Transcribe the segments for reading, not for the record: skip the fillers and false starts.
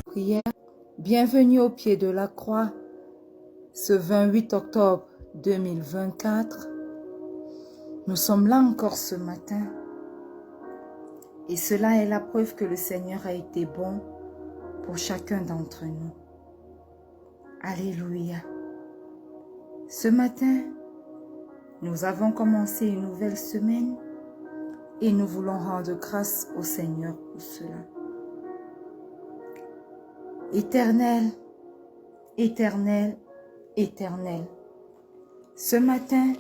Prière. Bienvenue au pied de la croix, ce 28 octobre 2024. Nous sommes là encore ce matin et cela est la preuve que le Seigneur a été bon pour chacun d'entre nous. Alléluia. Ce matin, nous avons commencé une nouvelle semaine et nous voulons rendre grâce au Seigneur pour cela. Éternel, éternel, éternel. Ce matin,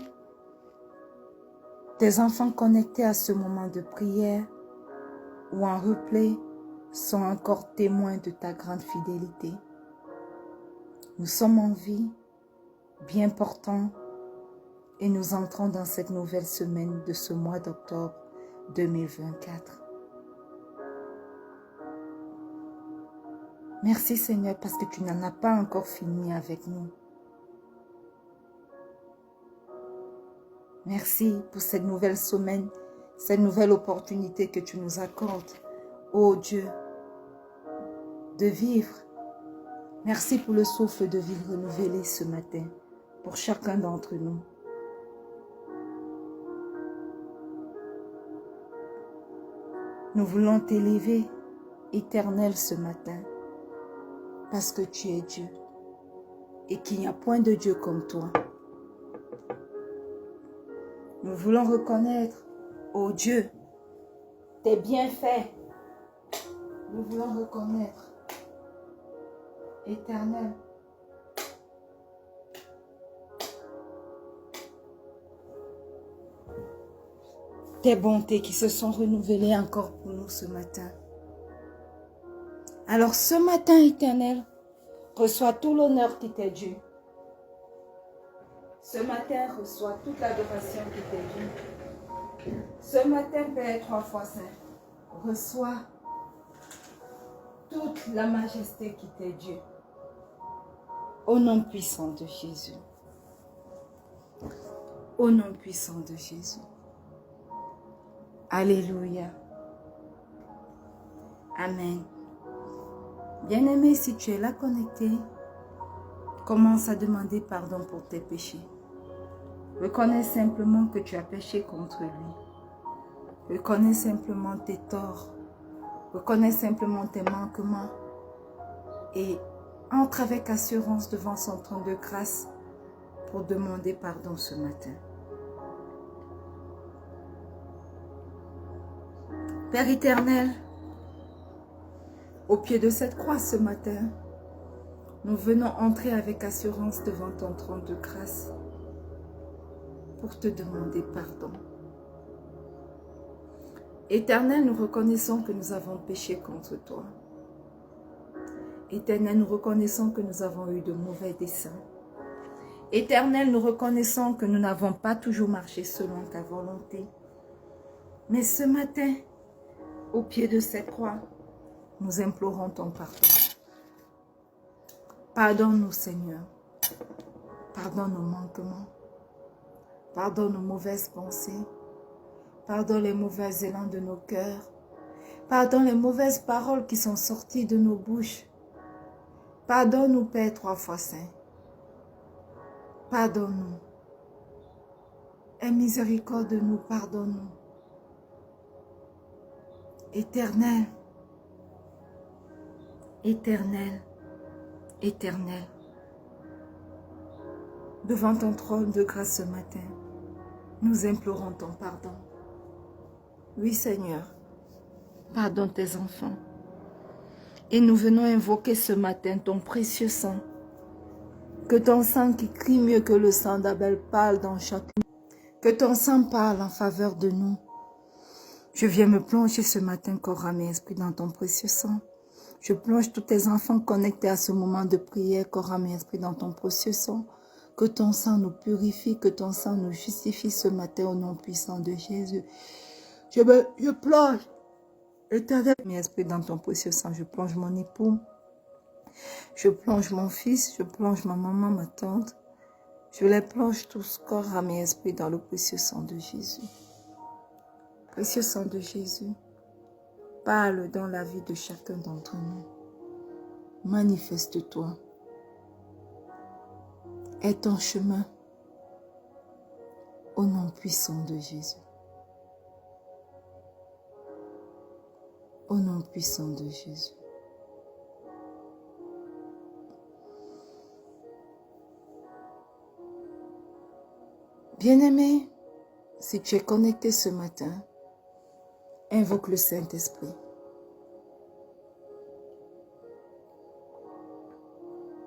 tes enfants connectés à ce moment de prière ou en replay sont encore témoins de ta grande fidélité. Nous sommes en vie, bien portants, et nous entrons dans cette nouvelle semaine de ce mois d'octobre 2024. Merci Seigneur parce que tu n'en as pas encore fini avec nous. Merci pour cette nouvelle semaine, cette nouvelle opportunité que tu nous accordes, ô Dieu, de vivre. Merci pour le souffle de vie renouvelé ce matin, pour chacun d'entre nous. Nous voulons t'élever, éternel, ce matin, parce que tu es Dieu et qu'il n'y a point de Dieu comme toi. Nous voulons reconnaître, ô Dieu, tes bienfaits. Nous voulons reconnaître, éternel, tes bontés qui se sont renouvelées encore pour nous ce matin. Alors ce matin, éternel, reçois tout l'honneur qui t'est dû. Ce matin, reçois toute l'adoration qui t'est due. Ce matin, Père 3 fois saint, reçois toute la majesté qui t'est due. Au nom puissant de Jésus. Au nom puissant de Jésus. Alléluia. Amen. Bien-aimé, si tu es là connecté, commence à demander pardon pour tes péchés. Reconnais simplement que tu as péché contre lui. Reconnais simplement tes torts. Reconnais simplement tes manquements. Et entre avec assurance devant son trône de grâce pour demander pardon ce matin. Père éternel, au pied de cette croix ce matin, nous venons entrer avec assurance devant ton trône de grâce pour te demander pardon. Éternel, nous reconnaissons que nous avons péché contre toi. Éternel, nous reconnaissons que nous avons eu de mauvais desseins. Éternel, nous reconnaissons que nous n'avons pas toujours marché selon ta volonté. Mais ce matin, au pied de cette croix, nous implorons ton pardon. Pardonne-nous, Seigneur. Pardonne nos manquements. Pardonne nos mauvaises pensées. Pardonne les mauvais élans de nos cœurs. Pardonne les mauvaises paroles qui sont sorties de nos bouches. Pardonne-nous, Père 3 fois saint. Pardonne-nous. Aie miséricorde de nous, pardonne-nous. Éternel, éternel, éternel, devant ton trône de grâce ce matin, nous implorons ton pardon. Oui, Seigneur, pardonne tes enfants. Et nous venons invoquer ce matin ton précieux sang. Que ton sang qui crie mieux que le sang d'Abel parle dans chacune. Que ton sang parle en faveur de nous. Je viens me plonger ce matin, corps, âme et esprit, dans ton précieux sang. Je plonge tous tes enfants connectés à ce moment de prière, corps, âme et esprit, dans ton précieux sang. Que ton sang nous purifie, que ton sang nous justifie ce matin au nom puissant de Jésus. Je plonge, Éternel, mon esprit dans ton précieux sang. Je plonge mon époux, je plonge mon fils, je plonge ma maman, ma tante. Je les plonge tous, corps, âme et esprit, dans le précieux sang de Jésus. Précieux sang de Jésus, parle dans la vie de chacun d'entre nous. Manifeste-toi. Aie ton chemin au nom puissant de Jésus. Au nom puissant de Jésus. Bien-aimé, si tu es connecté ce matin, invoque le Saint-Esprit.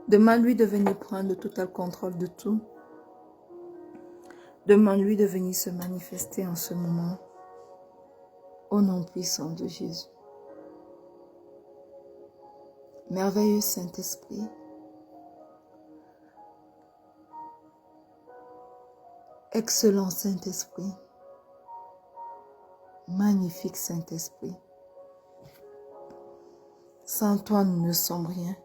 Demande-lui de venir prendre le total contrôle de tout. Demande-lui de venir se manifester en ce moment. Au nom puissant de Jésus. Merveilleux Saint-Esprit. Excellent Saint-Esprit. Magnifique Saint-Esprit. Sans toi, nous ne sommes rien.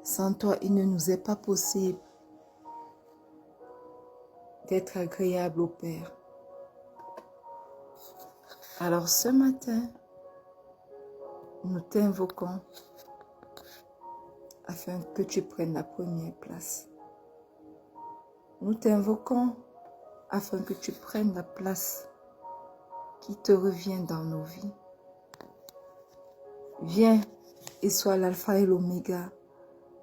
Sans toi, il ne nous est pas possible d'être agréable au Père. Alors ce matin, nous t'invoquons afin que tu prennes la première place. Nous t'invoquons afin que tu prennes la place qui te revient dans nos vies. Viens et sois l'alpha et l'oméga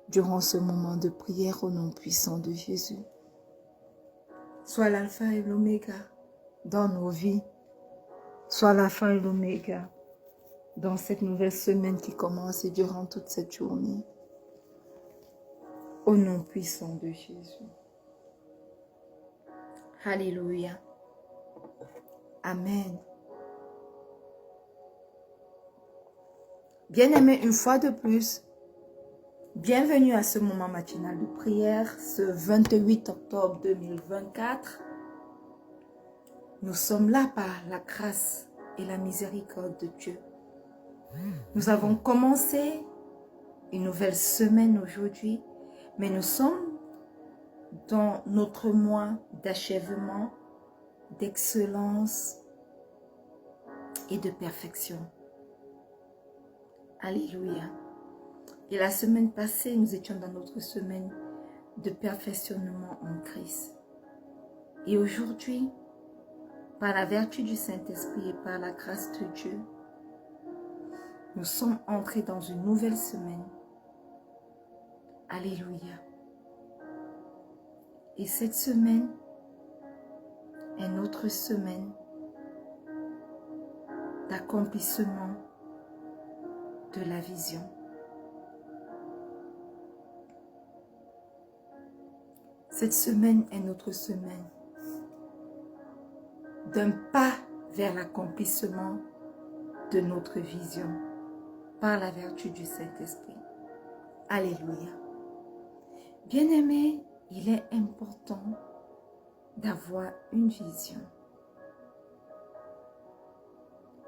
durant ce moment de prière au nom puissant de Jésus. Sois l'alpha et l'oméga dans nos vies. Sois l'alpha et l'oméga dans cette nouvelle semaine qui commence et durant toute cette journée. Au nom puissant de Jésus. Alléluia. Amen. Bien-aimés, une fois de plus, bienvenue à ce moment matinal de prière, ce 28 octobre 2024. Nous sommes là par la grâce et la miséricorde de Dieu. Nous avons commencé une nouvelle semaine aujourd'hui, mais nous sommes dans notre mois d'achèvement, d'excellence et de perfection. Alléluia. Et la semaine passée, nous étions dans notre semaine de perfectionnement en Christ. Et aujourd'hui, par la vertu du Saint-Esprit et par la grâce de Dieu, nous sommes entrés dans une nouvelle semaine. Alléluia. Et cette semaine est notre semaine d'accomplissement de la vision. Cette semaine est notre semaine d'un pas vers l'accomplissement de notre vision par la vertu du Saint-Esprit. Alléluia. Bien-aimés, il est important d'avoir une vision.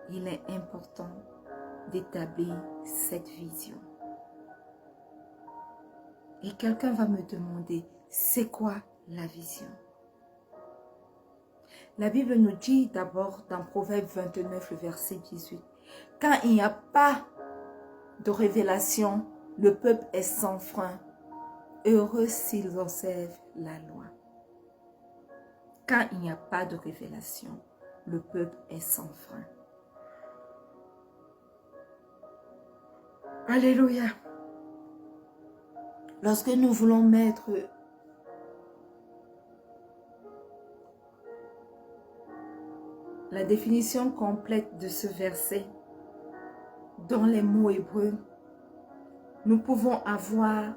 Il est important d'établir cette vision. Et quelqu'un va me demander, c'est quoi la vision? La Bible nous dit d'abord dans Proverbe 29, le verset 18, quand il n'y a pas de révélation, le peuple est sans frein. Heureux s'ils observent la loi. Quand il n'y a pas de révélation, le peuple est sans frein. Alléluia. Lorsque nous voulons mettre la définition complète de ce verset dans les mots hébreux, nous pouvons avoir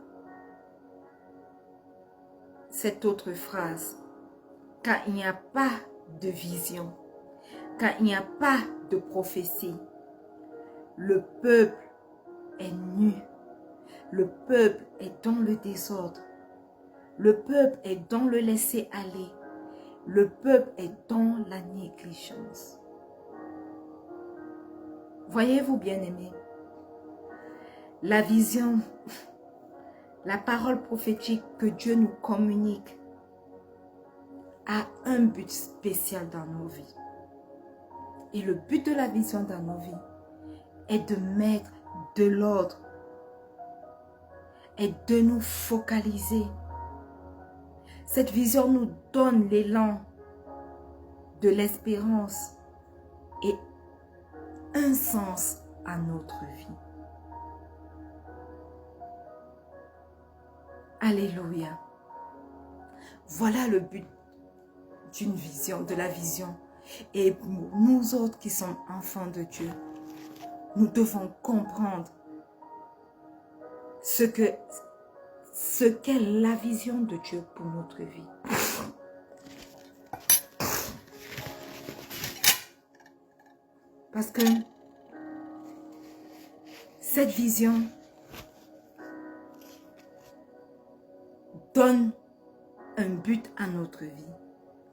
cette autre phrase. Quand il n'y a pas de vision, quand il n'y a pas de prophétie, le peuple est nu. Le peuple est dans le désordre. Le peuple est dans le laisser-aller. Le peuple est dans la négligence. Voyez-vous, bien-aimés, la vision, la parole prophétique que Dieu nous communique a un but spécial dans nos vies. Et le but de la vision dans nos vies est de mettre de l'ordre et de nous focaliser. Cette vision nous donne l'élan de l'espérance et un sens à notre vie. Alléluia. Voilà le but d'une vision, de la vision. Et nous autres qui sommes enfants de Dieu, nous devons comprendre ce qu'est la vision de Dieu pour notre vie. Parce que cette vision donne un but à notre vie.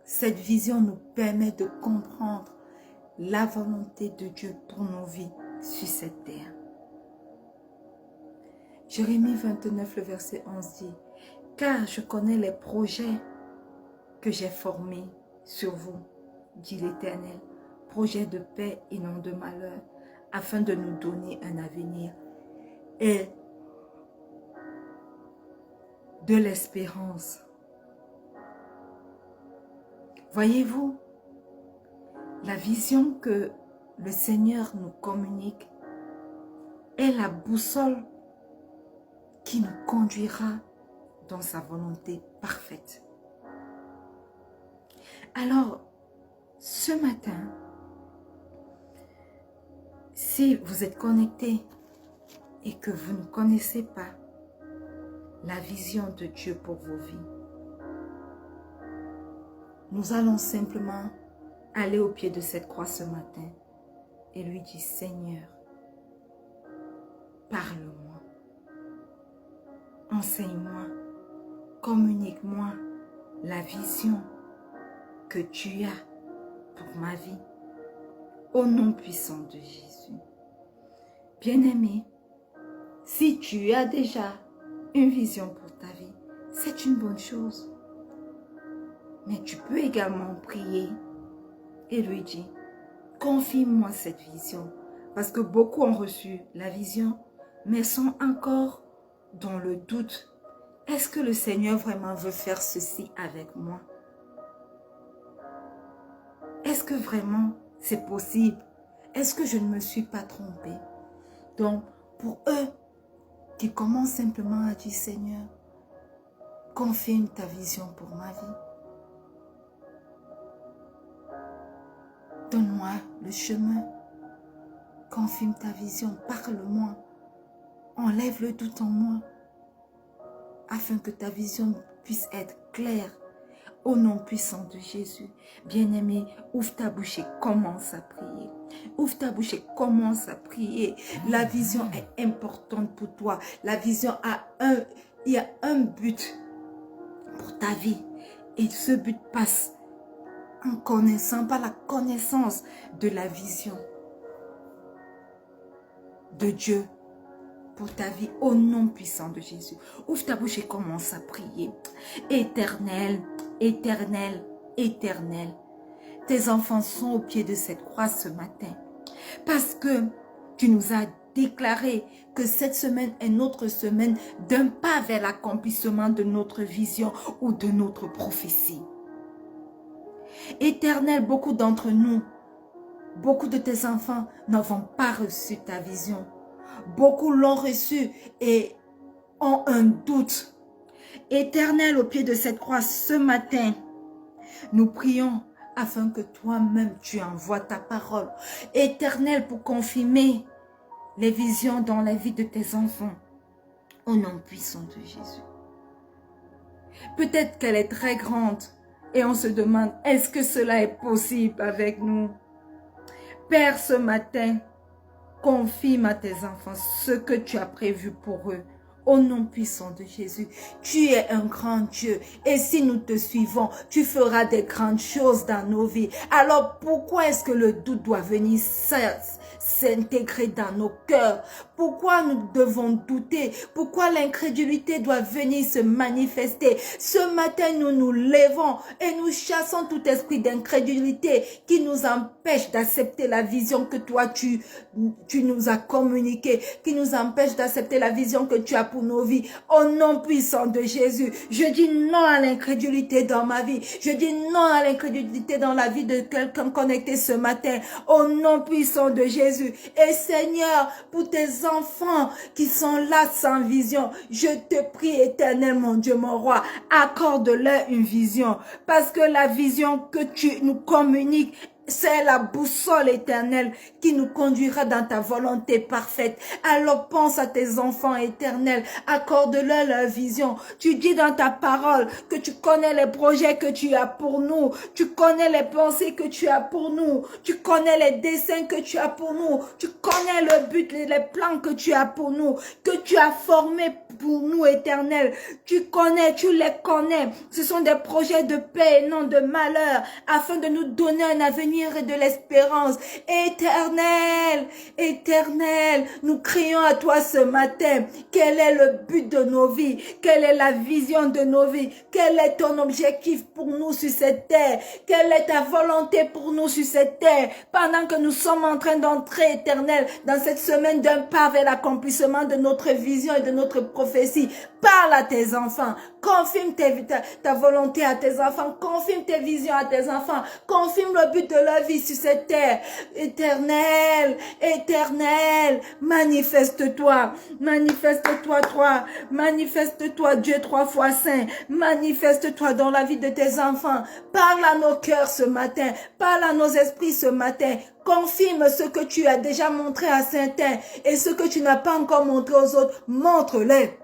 Cette vision nous permet de comprendre la volonté de Dieu pour nos vies sur cette terre. Jérémie 29, le verset 11 dit, « Car je connais les projets que j'ai formés sur vous, dit l'Éternel, projets de paix et non de malheur, afin de nous donner un avenir et de l'espérance. » Voyez-vous, la vision que le Seigneur nous communique est la boussole qui nous conduira dans sa volonté parfaite. Alors, ce matin, si vous êtes connecté et que vous ne connaissez pas la vision de Dieu pour vos vies, nous allons simplement aller au pied de cette croix ce matin et lui dire, Seigneur, parle-moi, enseigne-moi, communique-moi la vision que tu as pour ma vie, au nom puissant de Jésus. Bien-aimé, si tu as déjà une vision pour ta vie, c'est une bonne chose. Mais tu peux également prier et lui dire, confirme-moi cette vision. Parce que beaucoup ont reçu la vision, mais sont encore dans le doute. Est-ce que le Seigneur vraiment veut faire ceci avec moi? Est-ce que vraiment c'est possible? Est-ce que je ne me suis pas trompée? Donc, pour eux qui commencent simplement à dire, Seigneur, confirme ta vision pour ma vie. Donne-moi le chemin. Confirme ta vision. Parle-moi. Enlève le doute en moi. Afin que ta vision puisse être claire. Au nom puissant de Jésus. Bien-aimé, ouvre ta bouche et commence à prier. Ouvre ta bouche et commence à prier. La vision est importante pour toi. La vision il y a un but pour ta vie. Et ce but passe en connaissant, par la connaissance de la vision de Dieu pour ta vie, au nom puissant de Jésus. Ouvre ta bouche et commence à prier. Éternel, éternel, éternel, tes enfants sont au pied de cette croix ce matin, parce que tu nous as déclaré que cette semaine est notre semaine d'un pas vers l'accomplissement de notre vision ou de notre prophétie. Éternel, beaucoup d'entre nous, beaucoup de tes enfants n'avons pas reçu ta vision. Beaucoup l'ont reçu et ont un doute. Éternel, au pied de cette croix ce matin, nous prions afin que toi-même tu envoies ta parole. Éternel, pour confirmer les visions dans la vie de tes enfants. Au nom puissant de Jésus. Peut-être qu'elle est très grande. Et on se demande, est-ce que cela est possible avec nous? Père, ce matin, confirme à tes enfants ce que tu as prévu pour eux. Au nom puissant de Jésus, tu es un grand Dieu. Et si nous te suivons, tu feras des grandes choses dans nos vies. Alors pourquoi est-ce que le doute doit venir s'intégrer dans nos cœurs? Pourquoi nous devons douter? Pourquoi l'incrédulité doit venir se manifester? Ce matin, nous nous levons et nous chassons tout esprit d'incrédulité qui nous empêche d'accepter la vision que toi, tu nous as communiquée, qui nous empêche d'accepter la vision que tu as pour nos vies. Au nom puissant de Jésus, je dis non à l'incrédulité dans ma vie. Je dis non à l'incrédulité dans la vie de quelqu'un connecté ce matin. Au nom puissant de Jésus. Et Seigneur, pour tes enfants qui sont là sans vision, je te prie éternel, mon Dieu, mon roi, accorde-leur une vision. Parce que la vision que tu nous communiques, c'est la boussole éternelle qui nous conduira dans ta volonté parfaite. Alors pense à tes enfants éternels, accorde-leur leur vision. Tu dis dans ta parole que tu connais les projets que tu as pour nous. Tu connais les pensées que tu as pour nous. Tu connais les desseins que tu as pour nous. Tu connais le but, les plans que tu as pour nous, que tu as formés pour nous éternel. Tu connais, tu les connais. Ce sont des projets de paix et non de malheur, afin de nous donner un avenir et de l'espérance. Éternel, éternel, nous crions à toi ce matin. Quel est le but de nos vies? Quelle est la vision de nos vies? Quel est ton objectif pour nous sur cette terre? Quelle est ta volonté pour nous sur cette terre? Pendant que nous sommes en train d'entrer, éternel, dans cette semaine d'un pas vers l'accomplissement de notre vision et de notre prophétie, parle à tes enfants. Confirme ta volonté à tes enfants. Confirme tes visions à tes enfants. Confirme le but de leur vie sur cette terre. Éternel, éternel, manifeste-toi. Manifeste-toi, toi. Manifeste-toi, Dieu 3 fois saint. Manifeste-toi dans la vie de tes enfants. Parle à nos cœurs ce matin. Parle à nos esprits ce matin. Confirme ce que tu as déjà montré à certains et ce que tu n'as pas encore montré aux autres. Montre-les.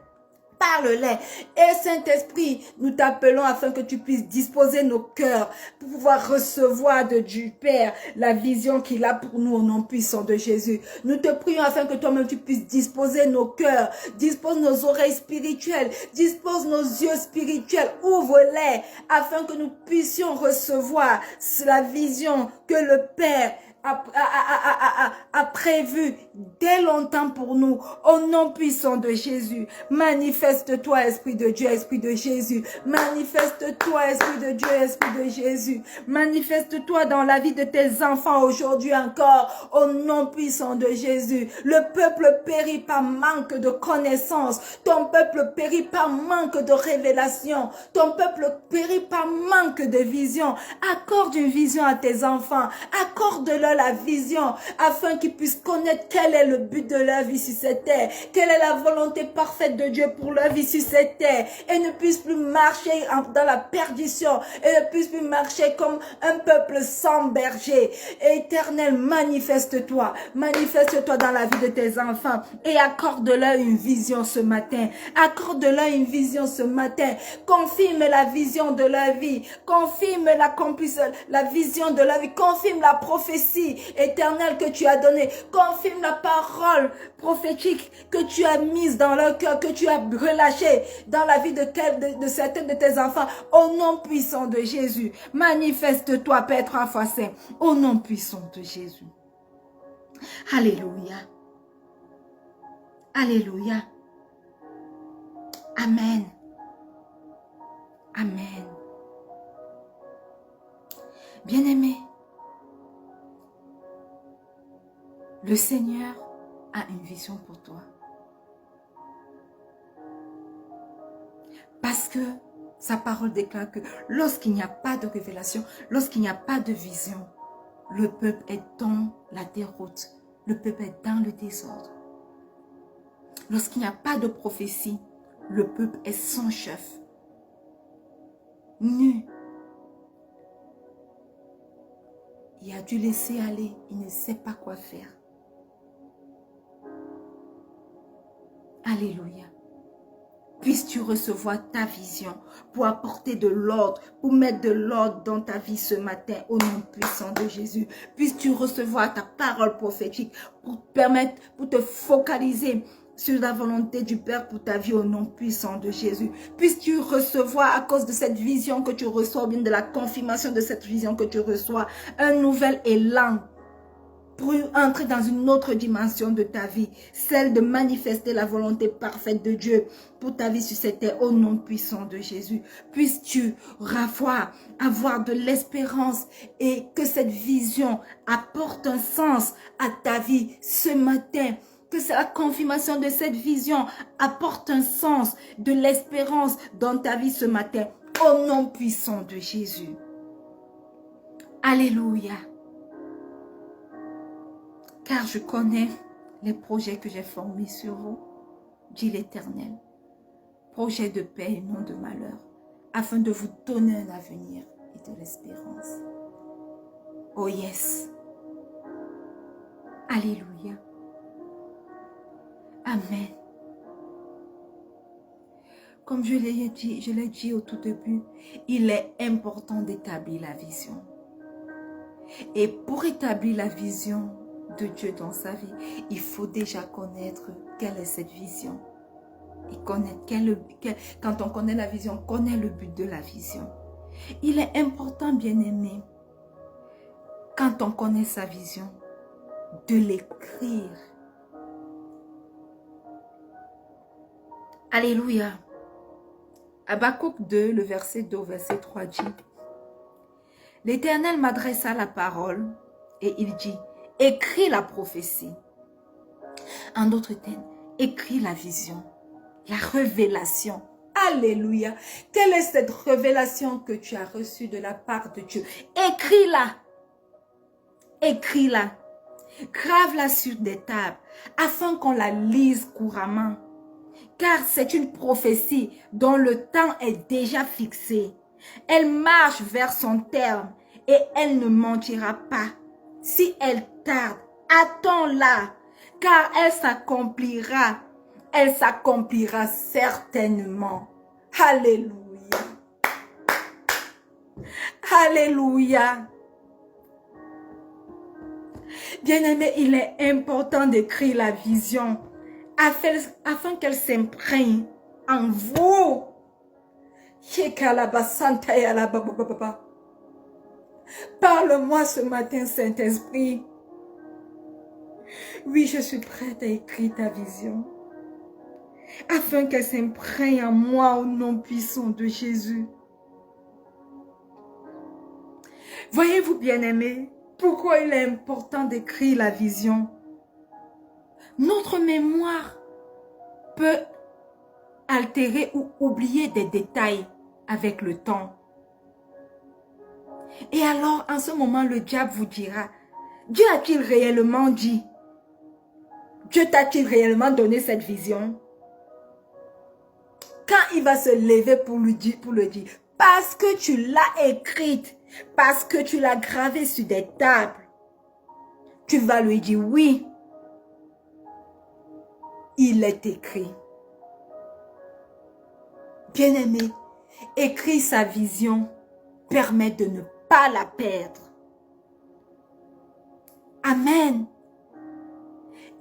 Parle-les. Et Saint-Esprit, nous t'appelons afin que tu puisses disposer nos cœurs pour pouvoir recevoir du Père la vision qu'il a pour nous au nom puissant de Jésus. Nous te prions afin que toi-même tu puisses disposer nos cœurs, dispose nos oreilles spirituelles, dispose nos yeux spirituels, ouvre-les afin que nous puissions recevoir la vision que le Père a prévu dès longtemps pour nous, au nom puissant de Jésus. Manifeste-toi, Esprit de Dieu, Esprit de Jésus. Manifeste-toi, Esprit de Dieu, Esprit de Jésus. Manifeste-toi dans la vie de tes enfants aujourd'hui encore, au nom puissant de Jésus. Le peuple périt par manque de connaissance. Ton peuple périt par manque de révélation. Ton peuple périt par manque de vision. Accorde une vision à tes enfants. Accorde-leur la vision afin qu'ils puissent connaître quel est le but de leur vie sur cette terre, quelle est la volonté parfaite de Dieu pour leur vie sur cette terre, et ne puissent plus marcher dans la perdition, et ne puissent plus marcher comme un peuple sans berger. Éternel, manifeste-toi dans la vie de tes enfants et accorde-leur une vision ce matin. Accorde-leur une vision ce matin. Confirme la vision de leur vie, confirme la vision de leur vie, confirme la prophétie éternelle que tu as donnée, confirme la parole prophétique que tu as mise dans leur cœur, que tu as relâchée dans la vie de certains de tes enfants, au nom puissant de Jésus. Manifeste-toi, Père 3 fois saint, au nom puissant de Jésus. Alléluia. Alléluia. Amen. Amen. Bien-aimé, le Seigneur a une vision pour toi. Parce que sa parole déclare que lorsqu'il n'y a pas de révélation, lorsqu'il n'y a pas de vision, le peuple est dans la déroute, le peuple est dans le désordre. Lorsqu'il n'y a pas de prophétie, le peuple est sans chef, nu. Il a dû laisser aller, il ne sait pas quoi faire. Alléluia. Puisses-tu recevoir ta vision pour apporter de l'ordre, pour mettre de l'ordre dans ta vie ce matin au nom puissant de Jésus. Puisses-tu recevoir ta parole prophétique pour te focaliser sur la volonté du Père pour ta vie au nom puissant de Jésus. Puisses-tu recevoir à cause de cette vision que tu reçois, ou bien de la confirmation de cette vision que tu reçois, un nouvel élan pour entrer dans une autre dimension de ta vie, celle de manifester la volonté parfaite de Dieu pour ta vie sur cette terre, au nom puissant de Jésus. Puisses-tu avoir de l'espérance et que cette vision apporte un sens à ta vie ce matin. Que la confirmation de cette vision apporte un sens, de l'espérance dans ta vie ce matin, au nom puissant de Jésus. Alléluia. Car je connais les projets que j'ai formés sur vous, dit l'Éternel. Projets de paix et non de malheur, afin de vous donner un avenir et de l'espérance. Oh yes. Alléluia. Amen. Comme je l'ai dit au tout début, il est important d'établir la vision. Et pour établir la vision de Dieu dans sa vie, il faut déjà connaître quelle est cette vision. Et connaître quand on connaît la vision, on connaît le but de la vision. Il est important, bien-aimé, quand on connaît sa vision, de l'écrire. Alléluia. Habakkuk 2, le verset 2 au verset 3 dit: L'Éternel m'adressa la parole et il dit: écris la prophétie. En d'autres termes, écris la vision, la révélation. Alléluia. Quelle est cette révélation que tu as reçue de la part de Dieu? Écris-la. Écris-la. Grave-la sur des tables afin qu'on la lise couramment. Car c'est une prophétie dont le temps est déjà fixé. Elle marche vers son terme et elle ne mentira pas. Si elle tarde, attends-la, car elle s'accomplira. Elle s'accomplira certainement. Alléluia. Alléluia. Bien-aimé, il est important d'écrire la vision afin qu'elle s'imprègne en vous. Parle-moi ce matin, Saint-Esprit. Oui, je suis prête à écrire ta vision, afin qu'elle s'imprègne en moi au nom puissant de Jésus. Voyez-vous, bien-aimés, pourquoi il est important d'écrire la vision? Notre mémoire peut altérer ou oublier des détails avec le temps. Et alors, en ce moment, le diable vous dira: Dieu a-t-il réellement dit? Dieu t'a-t-il réellement donné cette vision? Quand il va se lever pour le dire, parce que tu l'as écrite, parce que tu l'as gravée sur des tables, tu vas lui dire: oui, il est écrit. Bien-aimé, écrire sa vision permet de ne pas la perdre. Amen.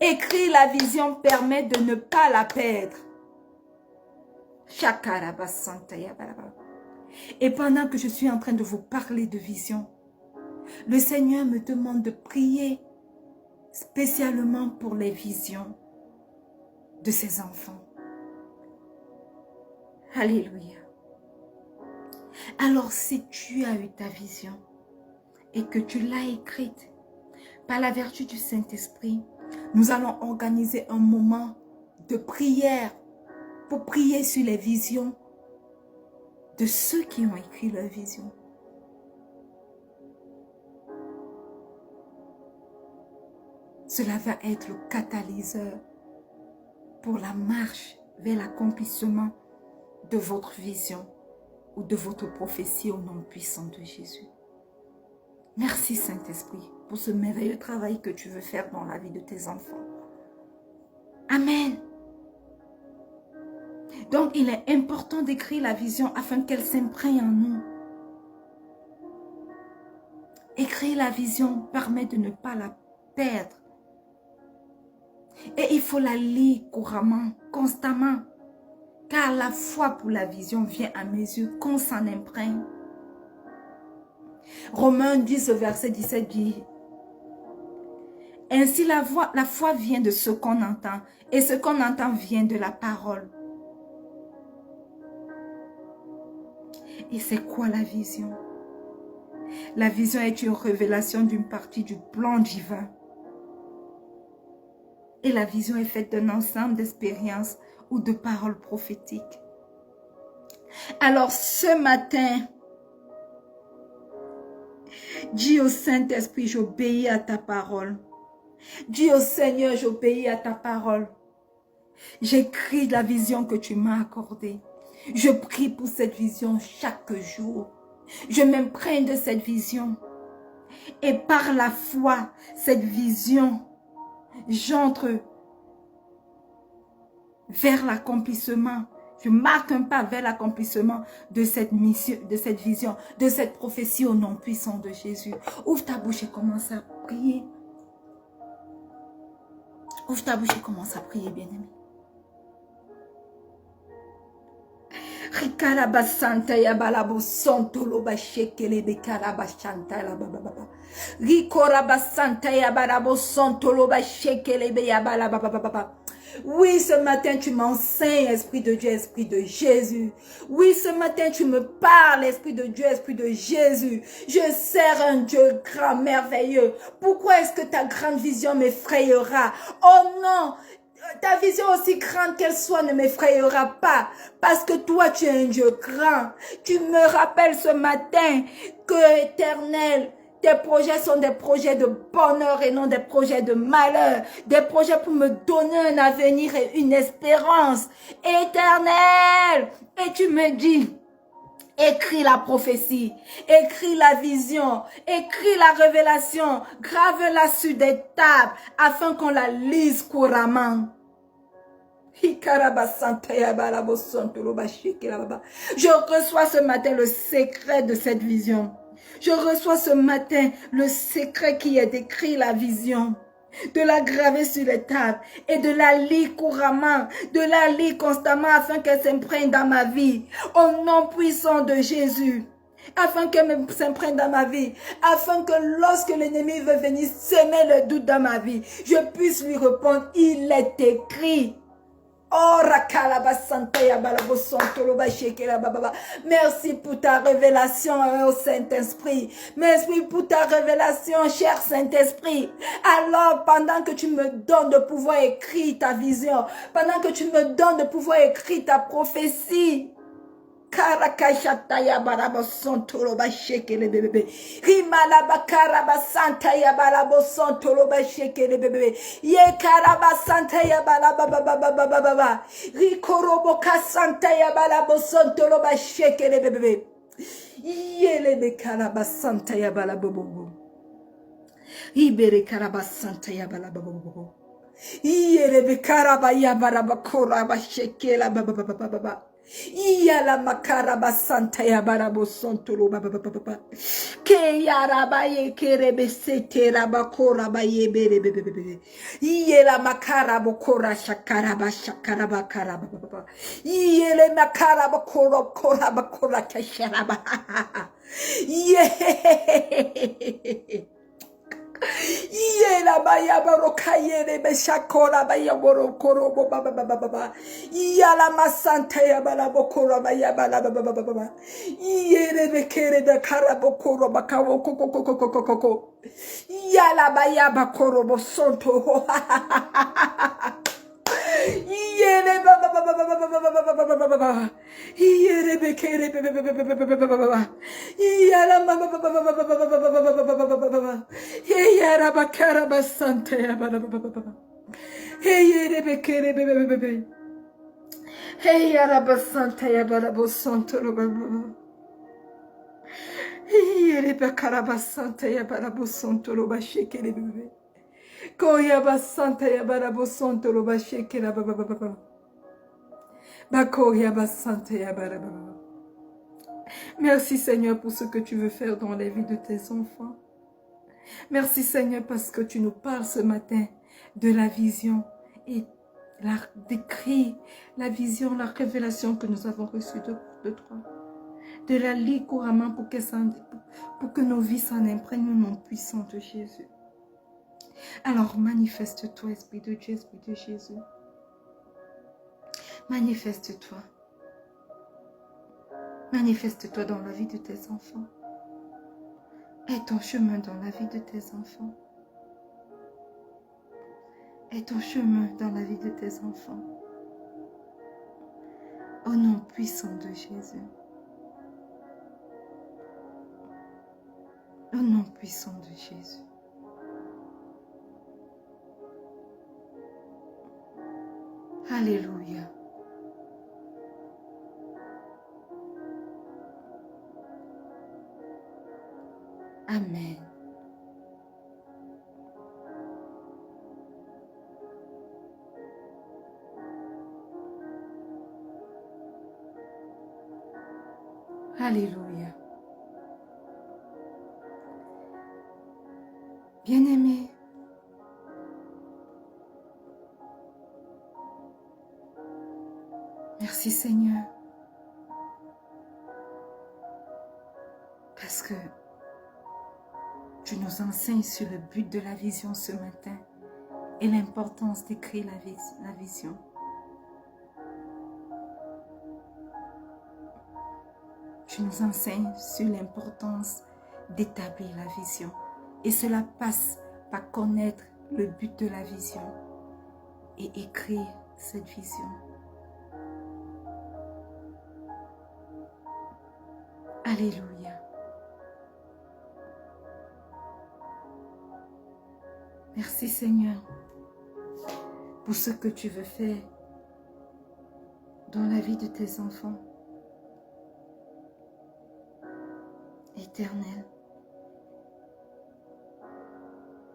Écrire la vision permet de ne pas la perdre. Et pendant que je suis en train de vous parler de vision, le Seigneur me demande de prier spécialement pour les visions de ses enfants. Alléluia. Alors si tu as eu ta vision et que tu l'as écrite, par la vertu du Saint-Esprit, nous allons organiser un moment de prière pour prier sur les visions de ceux qui ont écrit leur vision. Cela va être le catalyseur pour la marche vers l'accomplissement de votre vision ou de votre prophétie au nom puissant de Jésus. Merci Saint-Esprit pour ce merveilleux travail que tu veux faire dans la vie de tes enfants. Amen. Donc il est important d'écrire la vision afin qu'elle s'imprègne en nous. Écrire la vision permet de ne pas la perdre. Et il faut la lire couramment, constamment. Car la foi pour la vision vient à mesure qu'on s'en imprègne. Romains 10, verset 17 dit: Ainsi, la foi vient de ce qu'on entend. Et ce qu'on entend vient de la parole. Et c'est quoi la vision? La vision est une révélation d'une partie du plan divin. Et la vision est faite d'un ensemble d'expériences ou de paroles prophétiques. Alors ce matin, dis au Saint-Esprit, j'obéis à ta parole. Dis au Seigneur, j'obéis à ta parole. J'écris la vision que tu m'as accordée. Je prie pour cette vision chaque jour. Je m'imprègne de cette vision. Et par la foi, cette vision, j'entre vers l'accomplissement. Je marque un pas vers l'accomplissement de cette mission, de cette vision, de cette prophétie au nom puissant de Jésus. Ouvre ta bouche et commence à prier. Ouvre ta bouche et commence à prier, bien-aimé. Rikarabasanta ya balabo sonto lo bashekele be karabashanta la baba. Rikorabasanta ya balabo sonto lo bashekele be ya baba. Oui, ce matin, tu m'enseignes, Esprit de Dieu, Esprit de Jésus. Oui, ce matin, tu me parles, Esprit de Dieu, Esprit de Jésus. Je sers un Dieu grand, merveilleux. Pourquoi est-ce que ta grande vision m'effrayera? Oh non! Ta vision aussi grande qu'elle soit ne m'effrayera pas. Parce que toi, tu es un Dieu grand. Tu me rappelles ce matin que, Éternel, tes projets sont des projets de bonheur et non des projets de malheur. Des projets pour me donner un avenir et une espérance. Éternel, et tu me dis, écris la prophétie, écris la vision, écris la révélation, grave-la sur des tables afin qu'on la lise couramment. Je reçois ce matin le secret de cette vision. Je reçois ce matin le secret qui est écrit la vision. De la graver sur les tables et de la lire couramment, de la lire constamment afin qu'elle s'imprègne dans ma vie. Au nom puissant de Jésus. Afin qu'elle s'imprègne dans ma vie, afin que lorsque l'ennemi veut venir semer le doute dans ma vie, je puisse lui répondre, il est écrit. Merci pour ta révélation, oh Saint-Esprit. Merci pour ta révélation, cher Saint-Esprit. Alors, pendant que tu me donnes de pouvoir écrire ta vision, pendant que tu me donnes de pouvoir écrire ta prophétie, Karakashataya barabo sontolo bashekele bébé. Rimalaba karabasanta ya barabo sontolo bashekele bébé. Ye karabasanta ya baraba baba baba baba. Rikorobo kasanta ya barabo sontolo bashekele bébé. Yele be karabasanta ya barabo bobo. Ibere karabasanta ya barabo bobo. Yele be karabaya baraba koraba shekela baba baba baba. Iyala makaraba santa ya barabo sontolo baba baba ke yaraba ye kerebe sete raba koraba ye bere bebe iyela makarabo kora shakaraba shakaraba karaba baba iyele makaraba koraba kora kasharaba ye Yela baya baroka yele beshakora baya borokoro baba baba baba yala masanta ya bala bokora baya bala baba baba baba yele bekere da karabokoro bakawo koko yala baya bakoro bosonto Yele baba baba baba baba baba baba baba yele bekere baba yala mama baba baba baba baba baba yara bakara basante ya baba baba yele bekere bebe yara basante ya baba bosonto baba yele bakara basante ya baba bosonto baba shekere bebe Koya basanta ya barabo sonto lo basheke la baba baba. Bakoya basanta ya barabo. Merci Seigneur pour ce que tu veux faire dans la vie de tes enfants. Merci Seigneur parce que tu nous parles ce matin de la vision et d'écrire la vision, la révélation que nous avons reçue de toi. De la lire couramment pour que nos vies s'en imprègnent au nom puissant de Jésus. Alors manifeste-toi, Esprit de Dieu, Esprit de Jésus. Manifeste-toi. Manifeste-toi dans la vie de tes enfants. Aie ton chemin dans la vie de tes enfants. Aie ton chemin dans la vie de tes enfants. Au nom puissant de Jésus. Au nom puissant de Jésus. Alléluia. Amen. Alléluia. Bien-aimé, merci Seigneur, parce que tu nous enseignes sur le but de la vision ce matin et l'importance d'écrire la vision. Tu nous enseignes sur l'importance d'établir la vision. Et cela passe par connaître le but de la vision et écrire cette vision. Alléluia. Merci Seigneur pour ce que tu veux faire dans la vie de tes enfants. Éternel.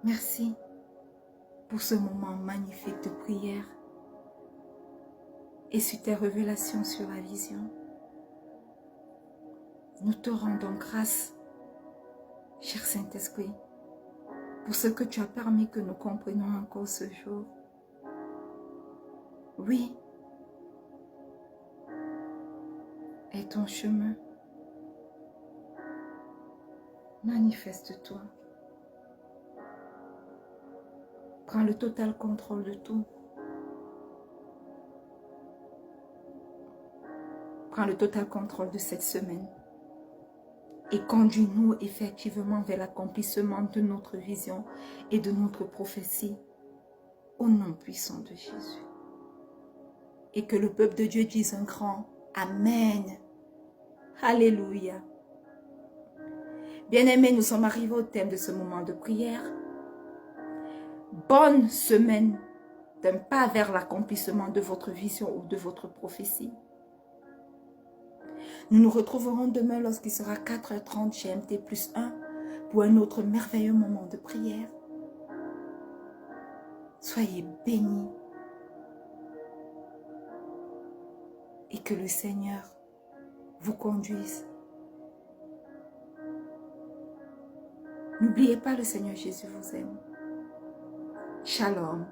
Merci pour ce moment magnifique de prière et sur tes révélations sur la vision. Nous te rendons grâce, cher Saint-Esprit, pour ce que tu as permis que nous comprenions encore ce jour. Oui, est ton chemin. Manifeste-toi. Prends le total contrôle de tout. Prends le total contrôle de cette semaine. Et conduis-nous effectivement vers l'accomplissement de notre vision et de notre prophétie. Au nom puissant de Jésus. Et que le peuple de Dieu dise un grand Amen. Alléluia. Bien-aimés, nous sommes arrivés au thème de ce moment de prière. Bonne semaine d'un pas vers l'accomplissement de votre vision ou de votre prophétie. Nous nous retrouverons demain lorsqu'il sera 4h30 GMT plus 1 pour un autre merveilleux moment de prière. Soyez bénis et que le Seigneur vous conduise. N'oubliez pas, le Seigneur Jésus vous aime. Shalom.